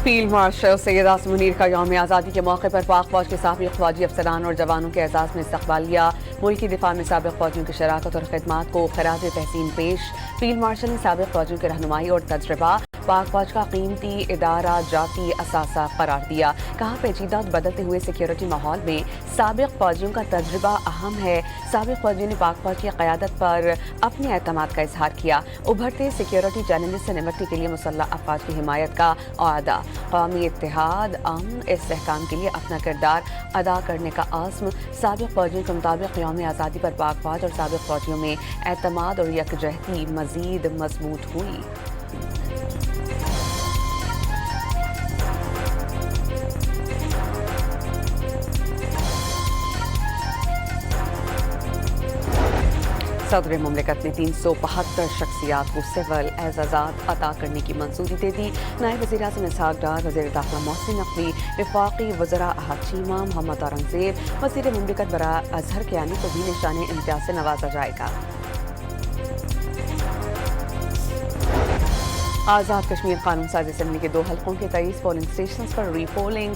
Field marshal Syed Asim Munir का यौम आज़ादी के मौके पर पाक फौज के साबिक़ फौजी अफसरान और जवानों के एजाज़ में इस्तक़बालिया। मुल्क की दिफा में साबिक़ फौजियों की शराकत और खिदमात को खराज तहसीन पेश। फील्ड मार्शल ने साबिक़ फौजियों की रहनुमाई और तजर्बा पाक फौज का कीमती इदारा जाती असासा करार दिया। कहा, पेचीदा और बदलते हुए सिक्योरिटी माहौल में साबिक़ फौजियों का तजर्बा अहम है। साबिक़ फौजियों ने पाक फौज की क़यादत पर अपने एतमाद का इजहार किया। उभरते सिक्योरिटी चैलेंजेस से निपटने के लिए मुसल्लह अफ़वाज की हिमायत का वादा। कौमी इत्तेहाद, अमन, इस्तेहकाम के लिए अपना किरदार अदा करने का आज़्म। साबिक़ फौजियों के मुताबिक यौम आज़ादी पर पाक फौज और साबिक़ फौजियों में एतमाद और यकजहती मज़ीद मजबूत हुई। सदर मुमलिकत ने 372 शख्सियात को सिविल एजाज़ात अता करने की मंजूरी दे दी। नायब वज़ीर आज़म इसहाक़ डार, वज़ीर दाखिला मोहसिन नकवी, वफ़ाक़ी वज़रा अहद चीमा, मोहम्मद औरंगज़ेब, वज़ीर मुमलिकत बराए अज़हर कियानी को भी निशान इम्तियाज़ से नवाजा जाएगा। आज़ाद कश्मीर कानून साज़ी असम्बली के 2 हल्कों के 23 पोलिंग स्टेशन पर रीपोलिंग।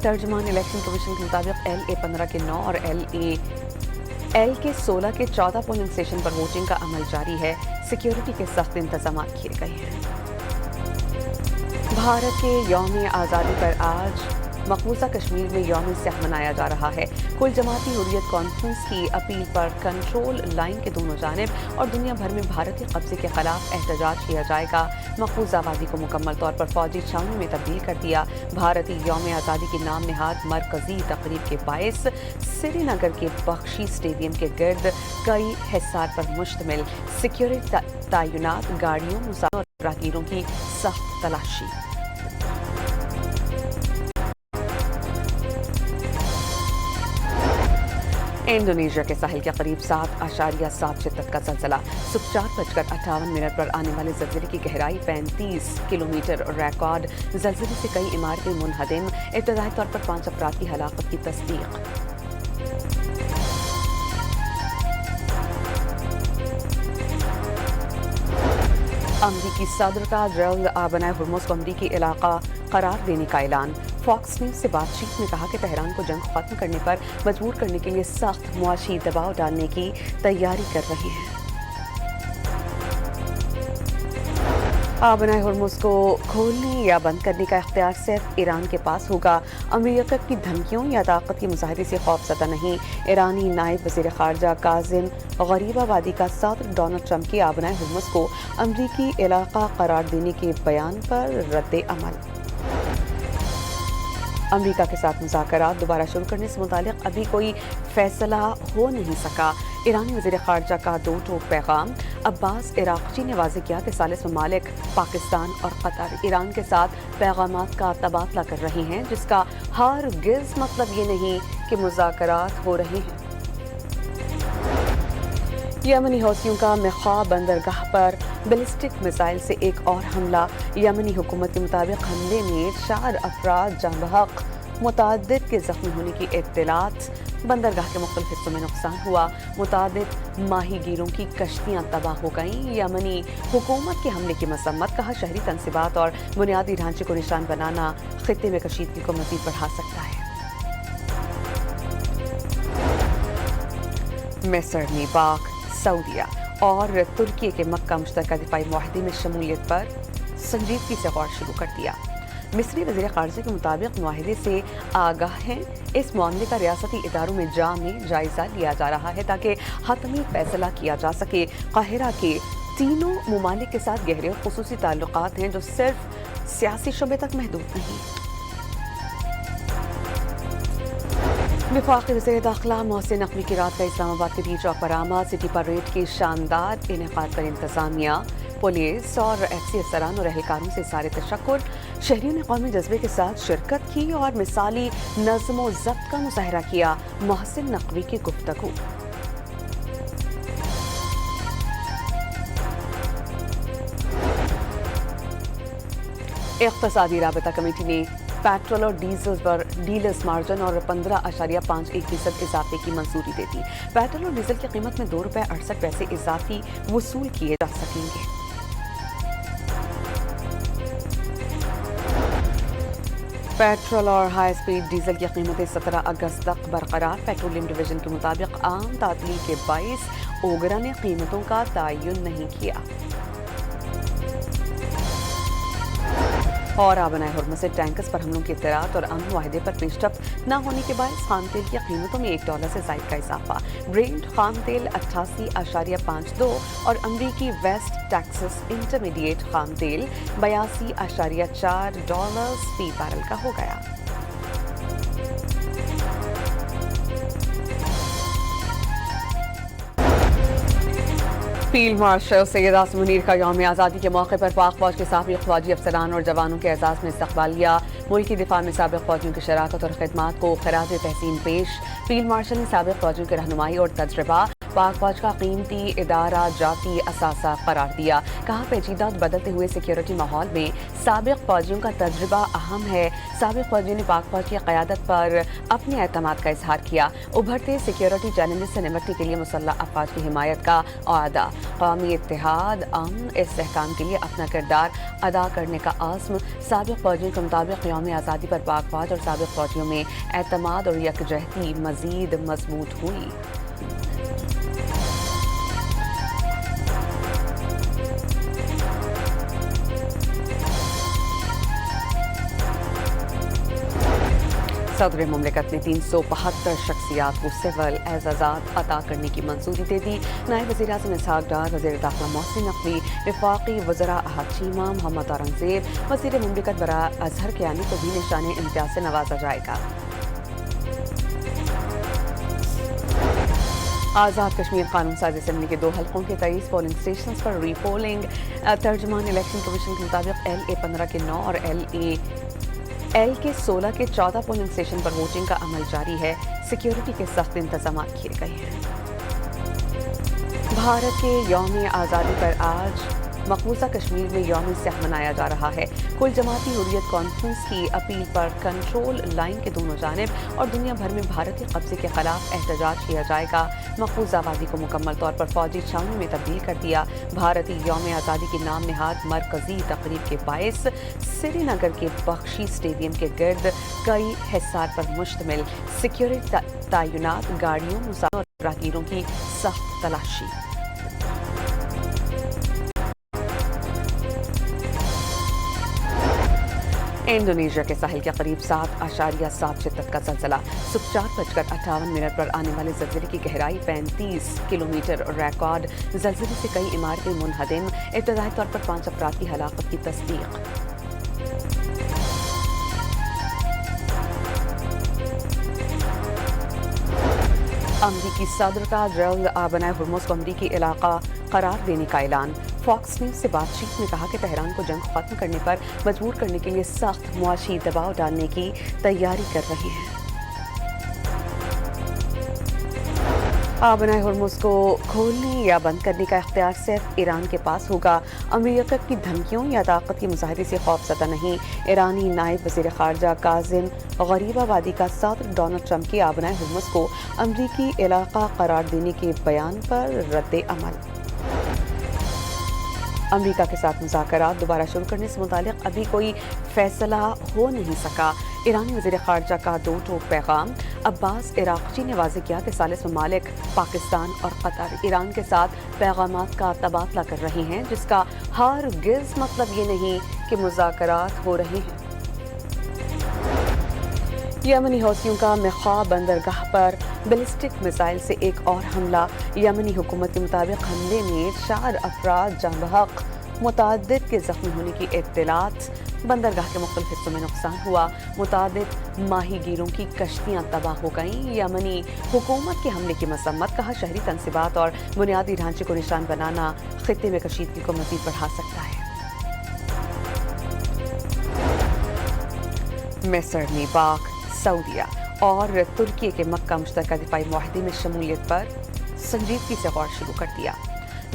तर्जुमान इलेक्शन कमीशन के मुताबिक LA-15 के 9 और LA के 16 के 14 पोलिंग स्टेशन पर वोटिंग का अमल जारी है। सिक्योरिटी के सख्त इंतजाम किए गए हैं। भारत के यौम आज़ादी पर आज मकबूजा कश्मीर में यौम सियाह मनाया जा रहा है। कुल जमाती हुर्रियत कॉन्फ्रेंस की अपील पर कंट्रोल लाइन के दोनों जानिब और दुनिया भर में भारतीय कब्जे के खिलाफ एहतजाज किया जाएगा। मकबूजा वादी को मुकम्मल तौर पर फौजी छावनी में तब्दील कर दिया। भारतीय यौम आज़ादी के नाम नहाद मरकजी तकरीब के बायस श्रीनगर के बख्शी स्टेडियम के गिर्द कई हिस्सार पर मुश्तमिल सिक्योरिटी तैनात गाड़ियों, मुसाफिरों और राहगीरों की सख्त तलाशी। इंडोनेशिया के साहिल के करीब 7.7 शिद्दत का ज़लज़ला। सुबह 4:58 पर आने वाले ज़लज़ले की गहराई 35 किलोमीटर रिकॉर्ड। ज़लज़ले से कई इमारतें मुनहदिम। इब्तदाई तौर पर 5 अफराद की हलाकत की तस्दीक। अमरीकी सदर का जल्द बनाए हुर्मुज़ को अमरीकी इलाका करार देने का ऐलान। फॉक्स न्यूज़ से बातचीत में कहा कि तेहरान को जंग खत्म करने पर मजबूर करने के लिए सख्त मुआशी दबाव डालने की तैयारी कर रहे हैं। बनाए हुर्मुज़ को खोलने या बंद करने का इख्तियार सिर्फ ईरान के पास होगा। अमेरिका की धमकियों या ताकत के मुजाहिदे से खौफज़दा नहीं। ईरानी नायब वज़ीर ख़ारजा काज़िम गरीबाबादी का सदर डोनाल्ड ट्रंप के बनाए हुर्मुज़ को अमरीकी इलाका करार देने के बयान पर रद्द अमल। अमेरिका के साथ मुज़ाकरात दोबारा शुरू करने से मुतालिक अभी कोई फैसला हो नहीं सका। ईरानी वज़ीर ख़ारजा का 2 टोक पैगाम। अब्बास इराक़ची ने वाज़ेह किया कि सालिस ममालिक पाकिस्तान और कतर ईरान के साथ पैगामात का तबादला कर रहे हैं, जिसका हरगिज़ मतलब ये नहीं कि मुज़ाकरात हो रहे हैं। यमनी हौसियों का मिख्वा बंदरगाह पर बैलिस्टिक मिसाइल से एक और हमला। यमनी हुकूमत के मुताबिक हमले में 4 अफराद जाँ बहक, मुतादिद के ज़ख्मी होने की इत्तलात। बंदरगाह के मुख्तलिफ हिस्सों में नुकसान हुआ। मुतादिद माहीगीरों की कश्तियाँ तबाह हो गईं। यमनी हुकूमत के हमले की मसम्मत। कहा, शहरी तनसीबात और बुनियादी ढांचे को निशान बनाना खित्ते में कशीदगी को मज़ीद बढ़ा सकता है। मिस्र ने पाक, सऊदीया और तुर्की के मक्का मुश्तरका दिफाई मुआहदे में शमूलियत पर संजीदगी से गौर शुरू कर दिया। मिस्री वज़ीर ख़ारजा के मुताबिक मुआहदे से आगाह हैं। इस मामले का रियासती इदारों में जायज़ा लिया जा रहा है ताकि हतमी फैसला किया जा सके। काहिरा के तीनों ममालिक के साथ गहरे और ख़ुसूसी ताल्लुकात हैं जो सिर्फ सियासी शोबे तक महदूद नहीं। वफ़ाक़ी वज़ीर दाखिला मोहसिन नकवी की रात का इस्लामाबाद के बीच चौक पर आमद। सिटी परेड की शानदार इनेकाद पर इंतज़ामिया, पुलिस और FC अफसरान और एहलकारों से सारे तशक्कुर। शहरियों ने कौमी जज्बे के साथ शिरकत की और मिसाली नज़्म व ज़ब्त का मुज़ाहरा किया। मोहसिन नकवी की गुफ्तगू। इक़्तिसादी राबता कमेटी ने पेट्रोल और डीजल पर डीलर्स मार्जिन और 15.51% इजाफे की मंजूरी दे दी। पेट्रोल और डीजल की कीमत में ₹2.68 इजाफी वसूल किए जा सकेंगे। पेट्रोल और हाई स्पीड डीजल की कीमतें 17 अगस्त तक बरकरार। पेट्रोलियम डिवीजन के मुताबिक आम तातील के बाइस ओगरा ने कीमतों का तयन नहीं किया। और आबनाए हुर्मुज़ से टैंकर्स पर हमलों की इत्तलात और अमन वाहिदे पर पेशरफ्त न होने के बाद खाम तेल की कीमतों में $1 से ज़ायद का इजाफा। ब्रेंट खाम तेल 88.52 और अमरीकी वेस्ट टेक्सास इंटरमीडिएट खाम तेल $82.4 फी बैरल का हो गया। फील्ड मार्शल सैयद आसिम मुनीर का यौम आज़ादी के मौके पर पाक फौज के साफी ख्वाजी अफसरान और जवानों के एजाज़ में इस्तकबालिया। मुल्की दिफा में साबिक़ फौजियों की शराकत और खिदमात को खराज तहसीन पेश। फील्ड मार्शल ने साबिक़ फौजियों की रहनुमाई और तजर्बा पाक फौज का कीमती इदारा जाती असासा करार दिया। कहा पेचीदा और बदलते हुए सिक्योरिटी माहौल में साबिक़ फौजियों का तजर्बा अहम है। साबिक़ फौजियों ने पाक फौज की क़यादत पर अपने एतमाद का इजहार किया। उभरते सिक्योरिटी चैलेंजेस से निपटने के लिए मुसल्लह अफवाज की हिमायत का वादा। कौमी इत्तेहाद अमन इस्तेहकाम के लिए अपना किरदार अदा करने का आज़्म। साबिक़ फौजियों के मुताबिक यौम आज़ादी पर पाक फौज और साबिक़ फौजियों में एतमाद और यकजहती मज़ीद मजबूत हुई। सदर मुमलिकत ने 372 शख्सियात को सिविल एजाज़ात अता करने की मंजूरी दे दी। नायब वज़ीर आज़म इसहाक़ डार, वज़ीर दाखिला मोहसिन नकवी, वफ़ाक़ी वज़रा अहद चीमा, मोहम्मद औरंगज़ेब, वज़ीर मुमलिकत बराए अज़हर कियानी को भी निशान इम्तियाज़ से नवाजा जाएगा। आज़ाद कश्मीर कानून साज़ी असम्बली के 2 हल्कों के 23 पोलिंग स्टेशन पर रीपोलिंग। तर्जुमान इलेक्शन कमीशन के मुताबिक LA-15 के 9 और LA के 16 के 14 पोलिंग स्टेशन पर वोटिंग का अमल जारी है। सिक्योरिटी के सख्त इंतजाम किए गए हैं। भारत के यौम आज़ादी पर आज मकबूजा कश्मीर में यौम सियाह मनाया जा रहा है। कुल जमाती हुर्रियत कॉन्फ्रेंस की अपील पर कंट्रोल लाइन के दोनों जानिब और दुनिया भर में भारतीय कब्जे के खिलाफ एहतजाज किया जाएगा। मकबूजा वादी को मुकम्मल तौर पर फौजी छावनी में तब्दील कर दिया। भारतीय यौम आज़ादी के नाम नहाद मरकजी तकरीब के बायस श्रीनगर के बख्शी स्टेडियम के गिर्द कई हिस्सार पर मुश्तमिल सिक्योरिटी तैनात गाड़ियों, मुसाफिरों और राहगीरों की सख्त तलाशी। इंडोनेशिया के साहिल के करीब 7.7 शिद्दत का ज़लज़ला। सुबह 4:58 पर आने वाले ज़लज़ले की गहराई 35 किलोमीटर रिकॉर्ड। ज़लज़ले से कई इमारतें मुनहदिम। इब्तदाई तौर पर 5 अफराद की हलाकत की तस्दीक। अमरीकी सदर का जल्द आबनाए हुर्मुज़ को अमरीकी इलाका करार देने का ऐलान। फॉक्स न्यूज़ से बातचीत में कहा कि तेहरान को जंग खत्म करने पर मजबूर करने के लिए सख्त मुआशी दबाव डालने की तैयारी कर रही है। आबनाए हुर्मुज़ को खोलने या बंद करने का इख्तियार सिर्फ ईरान के पास होगा। अमरीका की धमकियों या ताकत के मुजाहिदे से खौफज़दा नहीं। ईरानी नायब वज़ीर ख़ारजा काज़िम गरीबाबादी का सदर डोनाल्ड ट्रंप के आबनाए हुर्मुज़ को अमरीकी इलाका करार देने के बयान पर रद्द अमल। अमरीका के साथ मुज़ाकरात दोबारा शुरू करने से मुतालिक अभी कोई फैसला हो नहीं सका। ईरानी वज़ीर ख़ारजा का 2 टोक पैगाम। अब्बास इराक़ची ने वाज़ेह किया कि सालिस ममालिक पाकिस्तान और कतर ईरान के साथ पैगामात का तबादला कर रहे हैं, जिसका हरगिज़ मतलब ये नहीं कि मुज़ाकरात हो रहे हैं। यमनी हौसियों का मिख्वा बंदरगाह पर बैलिस्टिक मिसाइल से एक और हमला। यमनी हुकूमत के मुताबिक हमले में 4 अफराद जाँ बहक, मुतादिद के ज़ख्मी होने की इत्तलात। बंदरगाह के मुख्तलिफ हिस्सों में नुकसान हुआ। मुतादिद माहीगीरों की कश्तियाँ तबाह हो गईं। यमनी हुकूमत के हमले की मसम्मत। कहा शहरी तनसीबात और बुनियादी ढांचे को निशान बनाना खित्ते में कशीदगी को मज़ीद बढ़ा सकता है। मिस्र ने पाक, सऊदीया और तुर्की के मक्का मुश्तरका दिफाई मुआहदे में शमूलियत पर संजीदगी से गौर शुरू कर दिया।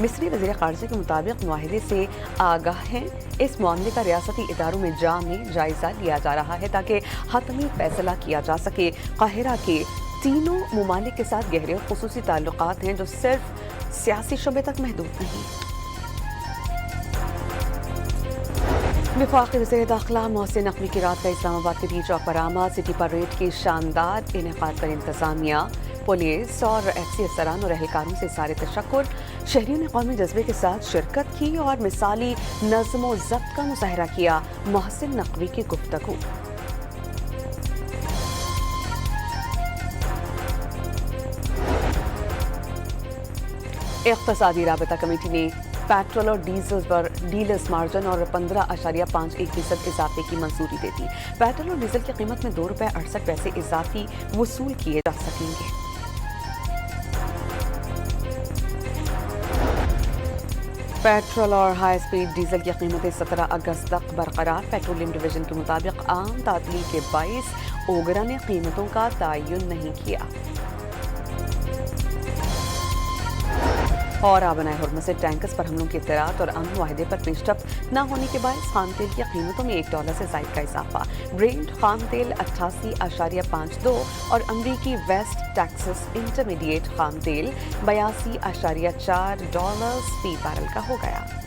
मिस्री वज़ीर ख़ारजा के मुताबिक मुआहदे से आगाह हैं। इस मामले का रियासती इदारों में जायज़ा लिया जा रहा है ताकि हतमी फैसला किया जा सके। काहिरा के तीनों ममालिक के साथ गहरे और ख़ुसूसी ताल्लुकात हैं जो सिर्फ सियासी शुबे तक महदूद नहीं। वफाकी वज़ीर दाखिला मोहसिन नकवी की रात का इस्लाम आबाद के बीच चौक पर आमद सिटी परेड की शानदार इनेकाद पर इंतजामिया, पुलिस और एफसी अफसरान और एहलकारों से सारे तशक्कुर। शहरियों ने कौमी जज्बे के साथ शिरकत की और मिसाली नज़्म व ज़ब्त का मुजाहरा किया। मोहसिन नकवी की गुफ्तगू। इक़्तिसादी राबता कमेटी ने पेट्रोल और डीजल पर डीलर्स मार्जिन और 15.51% इजाफे की मंजूरी दे दी। पेट्रोल और डीजल की कीमत में ₹2.68 इजाफी वसूल किए जा सकेंगे। पेट्रोल और हाई स्पीड डीजल की कीमतें 17 अगस्त तक बरकरार। पेट्रोलियम डिवीजन के मुताबिक आम तातील के बाइस ओगरा ने कीमतों का तयन नहीं किया। और आबनाए हुर्मुज़ से टैंकर्स पर हमलों की इत्तलात और अमन वाहिदे पर पेशरफ्त न होने के बायस खाम तेल की कीमतों में $1 से ज़ायद का इजाफा। ब्रेंट खाम तेल 88.52 और अमरीकी वेस्ट टेक्सास इंटरमीडिएट खाम तेल $82.4 फी बैरल का हो गया।